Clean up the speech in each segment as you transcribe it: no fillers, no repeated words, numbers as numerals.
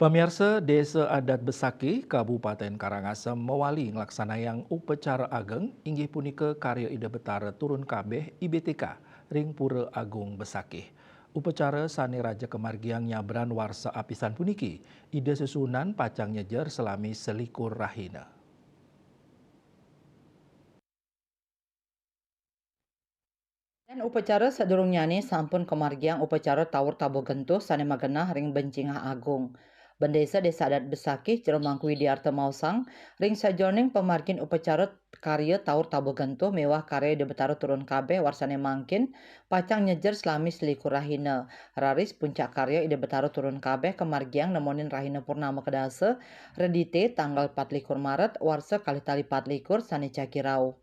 Pemirsa Desa Adat Besaki, Kabupaten Karangasem mewali ngelaksanayang upacara ageng inggih punika karya Ida Betara turun kabeh IBTK ring Pura Agung Besaki. Upacara sane Raja Kemargiang nyabran warsa apisan puniki, Ida susunan pacang nyejer selami selikur rahina. Dan upacara sadurungnya ni sampun kemargiang upacara tawur tabo gentuh sane magenah ring Bencingah Agung. Bendesa Desa Adat Besaki Jero Mangku Widiarto Mausang ring sajroning pemargin upacara karya tawur tabo gentuh mewah karya de Betara turun kabeh warsane mangkin pacang nyejer selami selikur rahina. Raris puncak karya ide Betara turun kabeh kemargiang nemonin rahina purnama kedase redite tanggal 24 Maret warsa kali tali 24 sane cakirau.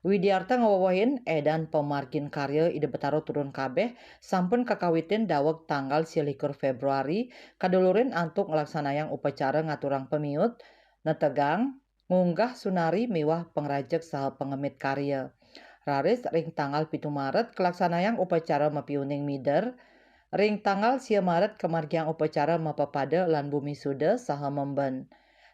Widiarta ngawawahin edan pemargin karya Ide Betara turun kabeh sampun kakawitin daweg tanggal 21 Februari kadulurin antuk ngelaksanayang upacara ngaturang pemiut netegang ngunggah sunari miwah pengrajek saha pengemit karya. Raris ring tanggal 7 Maret kelaksanayang upacara mapiuning mider ring tanggal 6 Maret kemargiang upacara mapapada lan bumi suda saha memben.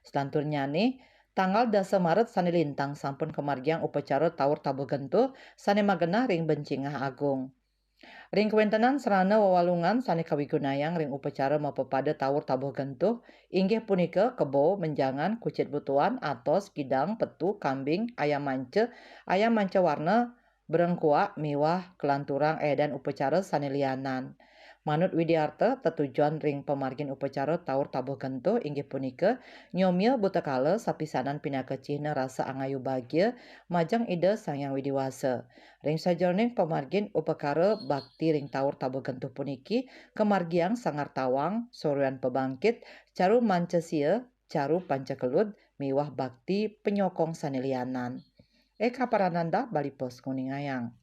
Selanturnya nih tanggal 10 Maret sane lintang sampun kemargiang upacara tawur tabo gentuh sane magenah ring Bencingah Agung. Ring kewentenan serana wawalungan sane kawigunayang ring upacara mapapada tawur tabo gentuh inggih punika kebo menjangan kucit butuan atos kidang petu kambing ayam manca warna berengkuak miwah kelanturang edan upacara sane lianan. Manut Widiarta tetujuan ring pemargin upacara tawur tabo gentuh inggih punika nyomia butakala sapisanan pinakecihna rasa angayu bagya majang ida sangyang widiwasa. Ring sajroning pemargin upakara bakti ring tawur tabo gentuh puniki kemargiang sangar tawang sorean pebangkit caru mancesia caru pancakelud miwah bakti penyokong sanelianan. Eka Parananda Bali Pos Kuningayang.